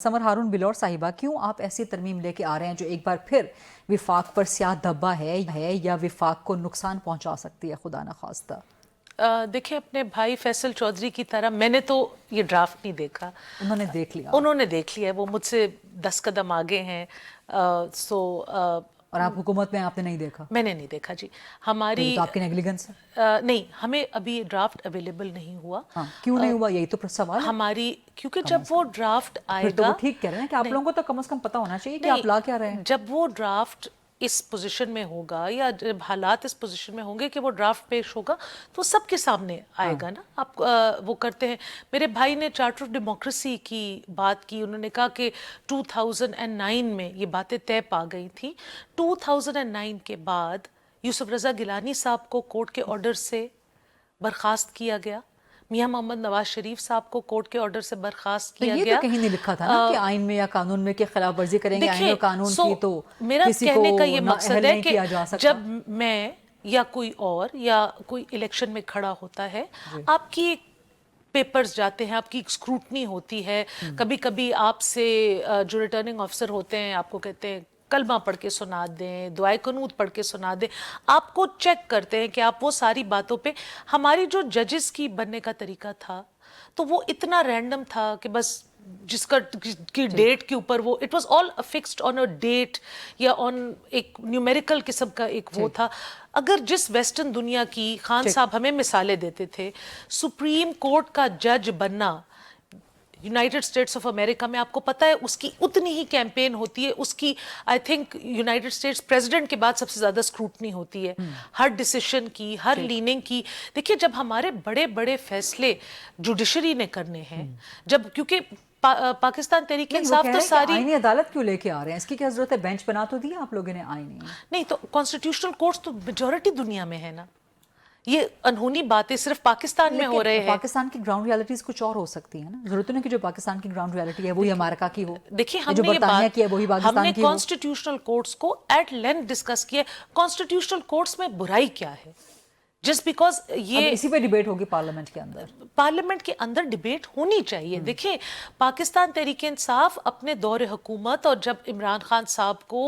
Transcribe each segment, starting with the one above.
Summer हारून बिलौर साहिबा, क्यों आप ऐसी तरमीम लेके आ रहे हैं जो एक बार फिर विफाक पर स्याह धब्बा है या विफाक को नुकसान पहुंचा सकती है, खुदा न खास्ता? देखिए, अपने भाई फैसल चौधरी की तरह मैंने तो ये ड्राफ्ट नहीं देखा। उन्होंने देख लिया। उन्होंने देख लिया, वो मुझसे 10 कदम आगे हैं। और आप हुकूमत में आपने नहीं देखा? मैंने नहीं देखा जी। हमारी तो आपकी नेग्लिजेंस है? नहीं, हमें अभी ये ड्राफ्ट अवेलेबल नहीं हुआ। हाँ, क्यों नहीं हुआ, यही तो सवाल है हमारी, क्योंकि जब वो ड्राफ्ट आएगा, तो वो ठीक कह रहे हैं कि आप लोगों को तो कम से कम पता होना चाहिए कि आप ला क्या रहे हैं। जब वो ड्राफ्ट इस पोजीशन में होगा या जब हालात इस पोजीशन में होंगे कि वो ड्राफ्ट पेश होगा तो सबके सामने आएगा ना। आप वो करते हैं। मेरे भाई ने चार्टर ऑफ डेमोक्रेसी की बात की। उन्होंने कहा कि 2009 में ये बातें तय पा गई थी। 2009 के बाद यूसुफ रजा गिलानी साहब को कोर्ट के ऑर्डर से बर्खास्त किया गया। मियां मोहम्मद नवाज शरीफ साहब को कोर्ट के ऑर्डर से बर्खास्त किया गया। तो कहीं नहीं लिखा था ना कि आइन में या कानून में की खिलाफ वर्जी करेंगे। आइन और कानून की तो मेरा कहने का ये मकसद है कि जब मैं या कोई और या कोई इलेक्शन में खड़ा होता है, आपकी पेपर्स जाते हैं, आपकी स्क्रूटनी होती है। कभी कभी आपसे जो रिटर्निंग ऑफिसर होते हैं आपको कहते हैं कलमा पढ़ के सुना दें, दुआए कनूत पढ़ के सुना दें। आपको चेक करते हैं कि आप वो सारी बातों पे। हमारी जो जजेस की बनने का तरीका था तो वो इतना रैंडम था कि बस जिसका की डेट के ऊपर वो it was all fixed on a date या ऑन एक न्यूमेरिकल किस्म का एक वो था। अगर जिस वेस्टर्न दुनिया की खान साहब हमें मिसालें देते थे, सुप्रीम कोर्ट का जज बनना यूनाइटेड स्टेट्स ऑफ अमेरिका में, आपको पता है उसकी उतनी ही कैंपेन होती है। उसकी I think United states president के बाद सबसे ज्यादा स्क्रूटनी होती है हर डिसीजन की, हर लीनिंग की। देखिए, जब हमारे बड़े बड़े फैसले जुडिशरी ने करने हैं, जब क्योंकि पाकिस्तान तहरीक इंसाफ तो सारी आईनी अदालत क्यों लेके आ रहे हैं, इसकी क्या जरूरत है? बेंच बना तो दिया आप लोगों ने आईनी। नहीं तो कॉन्स्टिट्यूशनल कोर्ट्स तो मेजॉरिटी दुनिया में है ना। ये अनहोनी बातें सिर्फ पाकिस्तान में हो रहे हैं। पाकिस्तान की ग्राउंड रियलिटीज कुछ और हो सकती है ना। जरूरत नहीं कि जो पाकिस्तान की ग्राउंड रियलिटी है वही अमेरिका की हो। देखिए, जो बरतानिया की है वही पाकिस्तान की हो। कॉन्स्टिट्यूशनल कोर्ट्स को एट लेंथ डिस्कस किया। कॉन्स्टिट्यूशनल कोर्ट्स में बुराई क्या है? जस्ट बिकॉज ये इसी पे डिबेट होगी पार्लियामेंट के अंदर। पार्लियामेंट के अंदर डिबेट होनी चाहिए। देखिए, पाकिस्तान तहरीक इंसाफ अपने दौरे हुकूमत और जब इमरान खान साहब को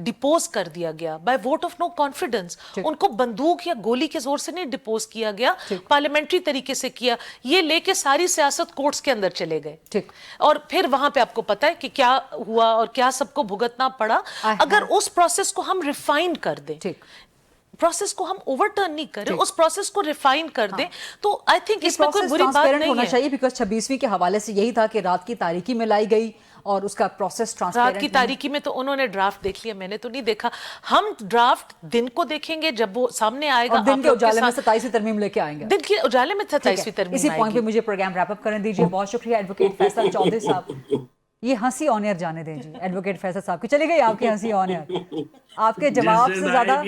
डिपोज कर दिया गया by vote of no confidence, उनको बंदूक या गोली के जोर से नहीं डिपोज किया गया, पार्लियामेंट्री तरीके से किया। ये लेके सारी सियासत कोर्ट्स के अंदर चले गए और फिर वहां पे आपको पता है कि क्या हुआ और क्या सबको भुगतना पड़ा। अगर उस प्रोसेस को हम रिफाइन कर दें, प्रोसेस को हम ओवरटर्न नहीं करें, उस प्रोसेस को रिफाइन कर दें, तो आई थिंक इसमें कोई बुरी बात नहीं होना है। चाहिए। बिकॉज़ 26वीं के हवाले से यही था कि रात की तारीकी में लाई गई और उसका प्रोसेस ट्रांसपेरेंट। रात की तारीकी में तो उन्होंने ड्राफ्ट देख लिया, मैंने तो नहीं देखा। हम ड्राफ्ट दिन को देखेंगे जब वो सामने आएगा। दिन के उजाले में 27वीं तरमीम लेके आएंगे। दिन के उजाले में 27वीं तरमीम। इसी पॉइंट पे मुझे प्रोग्राम रैप अप करने दीजिए। बहुत शुक्रिया एडवोकेट फैसल चौधरी साहब। ये हंसी ऑन एयर जाने दें जी एडवोकेट फैसल साहब की। चली गई आपकी हंसी ऑन एयर। आपके जवाब से ज्यादा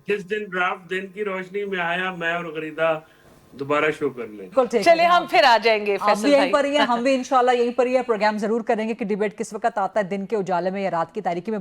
जिस दिन ड्राफ्ट दिन की रोशनी में आया, मैं और गरीदा दोबारा शो कर ले। चले, हम फिर आ जाएंगे। फैसल भाई यहीं पर ही हैं, हम भी इंशाल्लाह यहीं पर ही है। प्रोग्राम जरूर करेंगे कि डिबेट किस वक्त आता है, दिन के उजाले में या रात की तारीकी में।